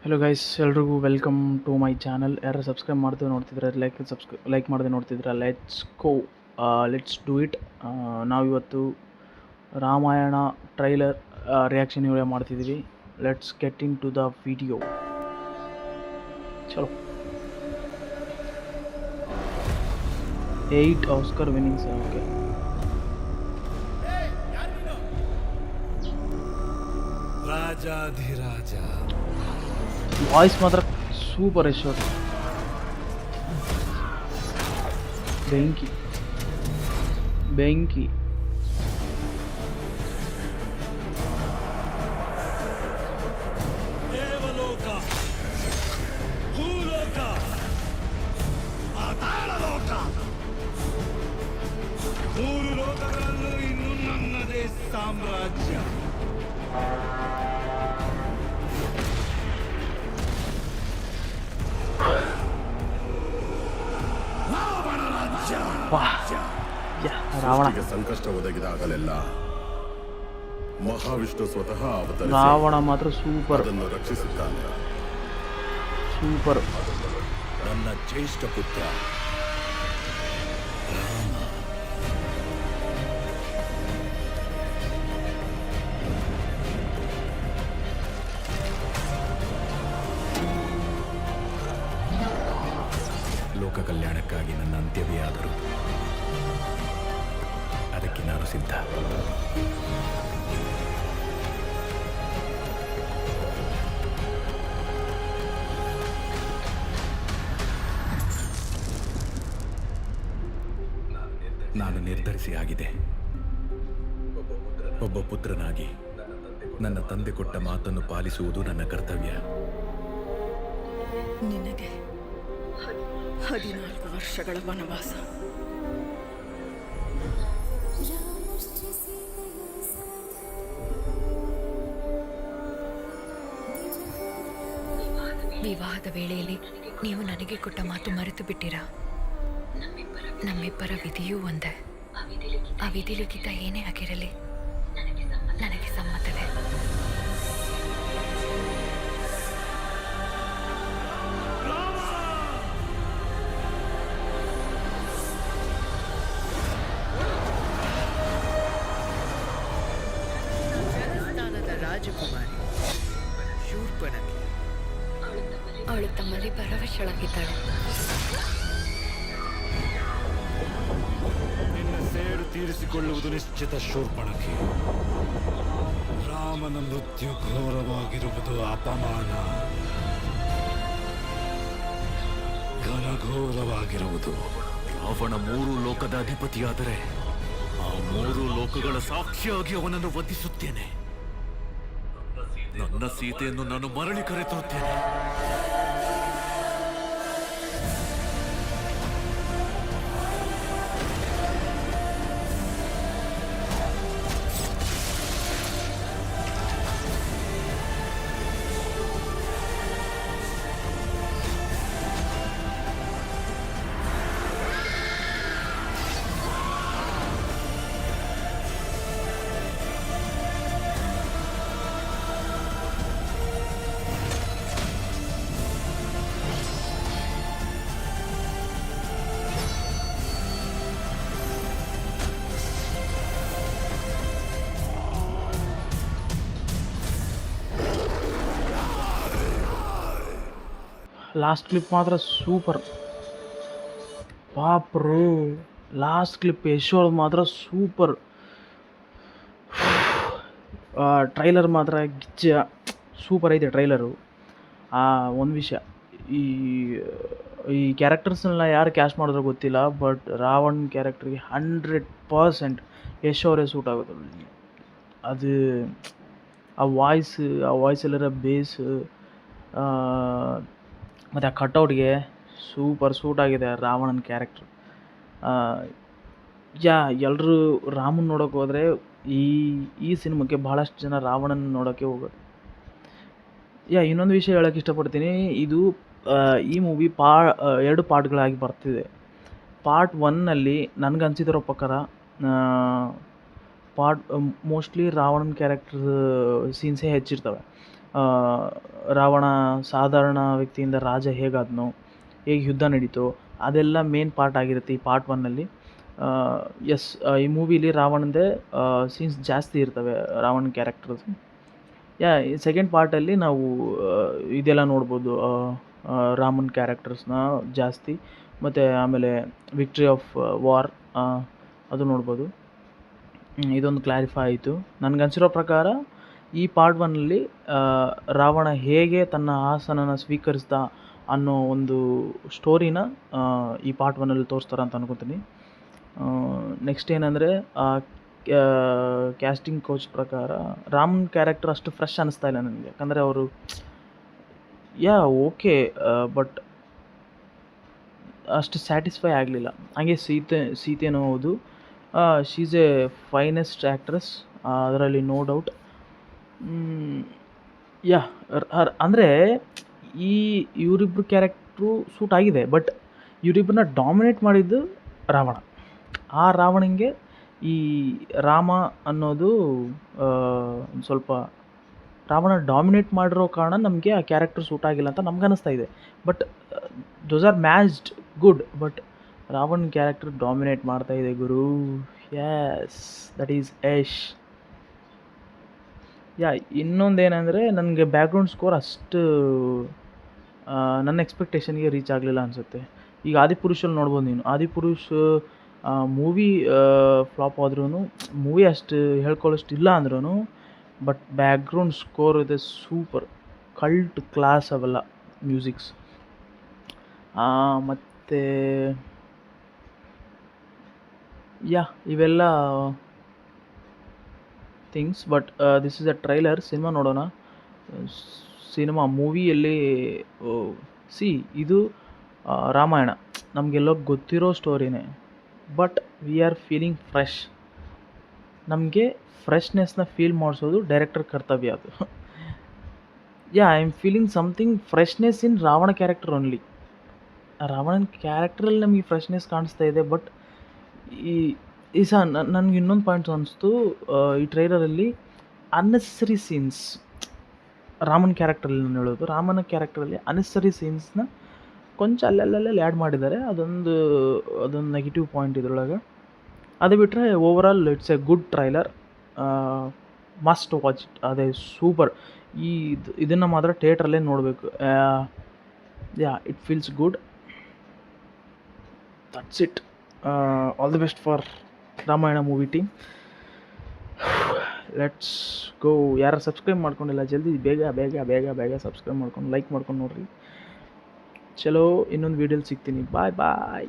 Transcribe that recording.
Hello guys, ಎಲ್ರಿಗೂ welcome to my channel. ಯಾರು subscribe ಮಾಡ್ತೀವಿ ನೋಡ್ತಿದ್ರೆ ಲೈಕ್ ಮಾಡದೆ ನೋಡ್ತಿದ್ರೆ ಲೆಟ್ಸ್ ಡೂ ಇಟ್. ನಾವಿವತ್ತು ರಾಮಾಯಣ ಟ್ರೈಲರ್ ರಿಯಾಕ್ಷನ್ ವಿಡಿಯೋ ಮಾಡ್ತಿದ್ದೀವಿ. Let's get into the video. ಚಲೋ. 8 ಆಸ್ಕರ್ ವಿನ್ನಿಂಗ್ಸ್. ಓಕೆ, ರಾಜಾಧಿರಾಜ ವಾಯ್ಸ್ ಮಾತ್ರ ಸೂಪರ್. ಯಶೋರ್ ಬೆಂಕಿ ಬೆಂಕಿ. ದೇವಲೋಕ, ಭೂಲೋಕ, ಪಾತಾಳಲೋಕ, ಮೂರು ಲೋಕಗಳಲ್ಲೂ ಇನ್ನು ನನ್ನದೇ ಸಾಮ್ರಾಜ್ಯ. ರಾವಣ ಸಂಕಷ್ಟ ಒದಗಿದಾಗಲೆಲ್ಲ ಮಹಾವಿಷ್ಣು ಸ್ವತಃ ಅವತರಿಸಿ ರಾವಣ ಮಾತ್ರ ಸೂಪರ್ ಅದನ್ನು ರಕ್ಷಿಸುತ್ತಾನೆ. ಸೂಪರ್. ನನ್ನ ಜ್ಯೇಷ್ಠ ಪುತ್ರ ರಾಮ. ಲೋಕ ಕಲ್ಯಾಣಕ್ಕಾಗಿ ನನ್ನ ಅಂತ್ಯವೇ ಆದರೂ ಅದಕ್ಕೆ ನಾನು ಸಿದ್ಧ. ನಾನು ನಿರ್ಧರಿಸಿ ಆಗಿದೆ. ಒಬ್ಬ ಪುತ್ರನಾಗಿ ನನ್ನ ತಂದೆ ಕೊಟ್ಟ ಮಾತನ್ನು ಪಾಲಿಸುವುದು ನನ್ನ ಕರ್ತವ್ಯ. ನಿನಗೆ 14 ವರ್ಷಗಳ ವನವಾಸ. ವಿವಾಹದ ವೇಳೆಯಲ್ಲಿ ನೀವು ನನಗೆ ಕೊಟ್ಟ ಮಾತು ಮರೆತು ಬಿಟ್ಟಿರಾ? ನಮ್ಮಿಬ್ಬರ ವಿಧಿಯೂ ಒಂದೇ. ಆ ವಿಧಿಲಿಖಿತ ಏನೇ ಆಗಿರಲಿ ನನಗೆ ಸಮ್ಮತವೇ. ರಾಜಕುಮಾರಿ ಶೂರ್ಪಣಖಿ ಅವಳು ತಮ್ಮಲ್ಲಿ ಪರವಶಳಾಗಿದ್ದಾಳೆ. ನಿನ್ನ ಸೇಡು ತೀರಿಸಿಕೊಳ್ಳುವುದು ನಿಶ್ಚಿತ ಶೂರ್ಪಣಖಿ. ರಾಮನ ಮೃತ್ಯು ಘೋರವಾಗಿರುವುದು ಅಪಮಾನ, ಘನಘೋರವಾಗಿರುವುದು. ಅವನ 3 ಲೋಕದ ಅಧಿಪತಿಯಾದರೆ ಆ 3 ಲೋಕಗಳ ಸಾಕ್ಷಿಯಾಗಿ ಅವನನ್ನು ವಧಿಸುತ್ತೇನೆ. ನನ್ನ ಸೀತೆಯನ್ನು ನಾನು ಮರಳಿ ಕರೆತರುತ್ತೇನೆ. ಲಾಸ್ಟ್ ಕ್ಲಿಪ್ ಮಾತ್ರ ಸೂಪರ್. ಪಾಪ್ರು ಲಾಸ್ಟ್ ಕ್ಲಿಪ್ ಯಶೋರ್ ಮಾತ್ರ ಸೂಪರ್. ಟ್ರೈಲರ್ ಮಾತ್ರ ಗಿಚ್ಚ ಸೂಪರ್ ಐತೆ ಟ್ರೈಲರು. ಒಂದು ವಿಷಯ, ಈ ಕ್ಯಾರೆಕ್ಟರ್ಸ್ನೆಲ್ಲ ಯಾರು ಕ್ಯಾಸ್ಟ್ ಮಾಡಿದ್ರೋ ಗೊತ್ತಿಲ್ಲ, ಬಟ್ ರಾವಣ್ ಕ್ಯಾರೆಕ್ಟ್ರಿಗೆ 100% ಯಶೋರೇ ಸೂಟ್ ಆಗುತ್ತೆ. ಅದು ಆ ವಾಯ್ಸಲ್ಲಿರೋ ಬೇಸು ಮತ್ತು ಆ ಕಟೌಟ್ಗೆ ಸೂಪರ್ ಸೂಟ್ ಆಗಿದೆ ರಾವಣನ ಕ್ಯಾರೆಕ್ಟ್ರ್. ಎಲ್ಲರೂ ರಾಮನ ನೋಡೋಕೆ ಹೋದರೆ ಈ ಸಿನಿಮಾಕ್ಕೆ ಭಾಳಷ್ಟು ಜನ ರಾವಣನ ನೋಡೋಕ್ಕೆ ಹೋಗೋದು. ಇನ್ನೊಂದು ವಿಷಯ ಹೇಳೋಕ್ಕೆ ಇಷ್ಟಪಡ್ತೀನಿ. ಇದು ಈ ಮೂವಿ 2 ಪಾರ್ಟ್ಗಳಾಗಿ ಬರ್ತಿದೆ. ಪಾರ್ಟ್ 1ನಲ್ಲಿ ನನಗನ್ಸಿದಿರೋ ಪ್ರಕಾರ ಮೋಸ್ಟ್ಲಿ ರಾವಣನ ಕ್ಯಾರೆಕ್ಟರ್ ಸೀನ್ಸೇ ಹೆಚ್ಚಿರ್ತವೆ. ರಾವಣ ಸಾಧಾರಣ ವ್ಯಕ್ತಿಯಿಂದ ರಾಜ ಹೇಗಾದ್ನೋ, ಹೇಗೆ ಯುದ್ಧ ನಡೀತೋ ಅದೆಲ್ಲ ಮೇನ್ ಪಾರ್ಟ್ ಆಗಿರುತ್ತೆ ಈ ಪಾರ್ಟ್ 1ನಲ್ಲಿ. ಎಸ್, ಈ ಮೂವಿಲಿ ರಾವಣಂದೇ ಸೀನ್ಸ್ ಜಾಸ್ತಿ ಇರ್ತವೆ, ರಾವಣ ಕ್ಯಾರೆಕ್ಟರ್ಸ್. ಈ ಸೆಕೆಂಡ್ ಪಾರ್ಟಲ್ಲಿ ನಾವು ಇದೆಲ್ಲ ನೋಡ್ಬೋದು, ರಾಮನ್ ಕ್ಯಾರೆಕ್ಟರ್ಸ್ನ ಜಾಸ್ತಿ, ಮತ್ತು ಆಮೇಲೆ ವಿಕ್ಟ್ರಿ ಆಫ್ ವಾರ್ ಅದು ನೋಡ್ಬೋದು. ಇದೊಂದು ಕ್ಲಾರಿಫೈ ಆಯಿತು. ನನಗನ್ಸಿರೋ ಪ್ರಕಾರ ಈ ಪಾರ್ಟ್ 1ನಲ್ಲಿ ರಾವಣ ಹೇಗೆ ತನ್ನ ಆಸನನ ಸ್ವೀಕರಿಸ್ದ ಅನ್ನೋ ಒಂದು ಸ್ಟೋರಿನ ಈ ಪಾರ್ಟ್ 1ನಲ್ಲಿ ತೋರಿಸ್ತಾರೆ ಅಂತ ಅನ್ಕೋತೀನಿ. ನೆಕ್ಸ್ಟ್ ಏನಂದರೆ ಕ್ಯಾಸ್ಟಿಂಗ್ ಕೋಚ್ ಪ್ರಕಾರ ರಾಮನ್ ಕ್ಯಾರೆಕ್ಟರ್ ಅಷ್ಟು ಫ್ರೆಶ್ ಅನ್ನಿಸ್ತಾ ಇಲ್ಲ ನನಗೆ. ಯಾಕಂದರೆ ಅವರು ಓಕೆ, ಬಟ್ ಅಷ್ಟು ಸ್ಯಾಟಿಸ್ಫೈ ಆಗಲಿಲ್ಲ. ಹಾಗೆ ಸೀತೆನೂ ಹೌದು, she is A finest actress, ಅದರಲ್ಲಿ ನೋ ಡೌಟ್. ಅಂದರೆ ಇವರಿಬ್ರು ಕ್ಯಾರೆಕ್ಟ್ರು ಸೂಟ್ ಆಗಿದೆ, ಬಟ್ ಇವರಿಬ್ಬರನ್ನ ಡಾಮಿನೇಟ್ ಮಾಡಿದ್ದು ರಾವಣ. ಆ ರಾವಣಂಗೆ ಈ ರಾಮ ಅನ್ನೋದು ಒಂದು ಸ್ವಲ್ಪ ರಾವಣ ಡಾಮಿನೇಟ್ ಮಾಡಿರೋ ಕಾರಣ ನಮಗೆ ಆ ಕ್ಯಾರೆಕ್ಟರ್ ಸೂಟ್ ಆಗಿಲ್ಲ ಅಂತ ನಮ್ಗನ್ನಿಸ್ತಾ ಇದೆ. But those are matched good, but Ravan character dominate ಮಾಡ್ತಾ ಇದೆ ಗುರು. Yes, that is Yash. ಇನ್ನೊಂದೇನೆಂದರೆ ನನಗೆ ಬ್ಯಾಕ್ಗ್ರೌಂಡ್ ಸ್ಕೋರ್ ಅಷ್ಟು ನನ್ನ ಎಕ್ಸ್ಪೆಕ್ಟೇಷನ್ಗೆ ರೀಚ್ ಆಗಲಿಲ್ಲ ಅನಿಸುತ್ತೆ. ಈಗ ಆದಿಪುರುಷಲ್ಲಿ ನೋಡ್ಬೋದು ನೀನು, ಆದಿಪುರುಷ್ ಮೂವಿ ಫ್ಲಾಪ್ ಆದ್ರೂ ಮೂವಿ ಅಷ್ಟು ಹೇಳ್ಕೊಳ್ಳೋಷ್ಟು ಇಲ್ಲ ಅಂದ್ರೂ, ಬಟ್ ಬ್ಯಾಕ್ಗ್ರೌಂಡ್ ಸ್ಕೋರ್ ಇದೆ ಸೂಪರ್, ಕಲ್ಟ್ ಕ್ಲಾಸ್ ಅವೆಲ್ಲ ಮ್ಯೂಸಿಕ್ಸ್. ಮತ್ತು ಇವೆಲ್ಲ things. But this is a trailer. Cinema ನೋಡೋಣ. ಮೂವಿಯಲ್ಲಿ ಇದು ರಾಮಾಯಣ ನಮಗೆಲ್ಲೋ ಗೊತ್ತಿರೋ ಸ್ಟೋರಿನೇ, but we are feeling fresh. ನಮಗೆ ಫ್ರೆಶ್ನೆಸ್ನ ಫೀಲ್ ಮಾಡಿಸೋದು ಡೈರೆಕ್ಟರ್ ಕರ್ತವ್ಯ ಅದು. I am feeling something freshness in Ravana character only. ರಾವಣನ ಕ್ಯಾರೆಕ್ಟ್ರಲ್ಲಿ ನಮಗೆ ಫ್ರೆಶ್ನೆಸ್ ಕಾಣಿಸ್ತಾ ಇದೆ. ಬಟ್ ಈ ನನಗೆ ಇನ್ನೊಂದು ಪಾಯಿಂಟ್ ಅನಿಸ್ತು, ಈ ಟ್ರೈಲರಲ್ಲಿ ಅನ್ನೆಸರಿ ಸೀನ್ಸ್ ರಾಮನ ಕ್ಯಾರೆಕ್ಟ್ರಲ್ಲಿ ನಾನು ಹೇಳೋದು, ರಾಮನ ಕ್ಯಾರೆಕ್ಟ್ರಲ್ಲಿ ಅನ್ನೆಸರಿ ಸೀನ್ಸ್ನ ಕೊಂಚ ಅಲ್ಲಲ್ಲಿ ಆ್ಯಡ್ ಮಾಡಿದ್ದಾರೆ. ಅದೊಂದು ನೆಗೆಟಿವ್ ಪಾಯಿಂಟ್ ಇದರೊಳಗೆ. ಅದು ಬಿಟ್ಟರೆ overall it's A good trailer, must watch it. ಅದೇ ಸೂಪರ್. ಇದನ್ನು ಮಾತ್ರ ಥಿಯೇಟ್ರಲ್ಲೇ ನೋಡಬೇಕು. It feels good. That's it. All the best for Ramayana movie team. Let's go. ಯಾರು ಸಬ್ಸ್ಕ್ರೈಬ್ ಮಾಡ್ಕೊಂಡಿಲ್ಲ ಜಲ್ದಿ ಬೇಗ ಸಬ್ಸ್ಕ್ರೈಬ್ ಮಾಡ್ಕೊಂಡು ಲೈಕ್ ಮಾಡ್ಕೊಂಡು ನೋಡ್ರಿ. ಚಲೋ, ಇನ್ನೊಂದು ವೀಡಿಯೋಲಿ ಸಿಗ್ತೀನಿ. ಬಾಯ್.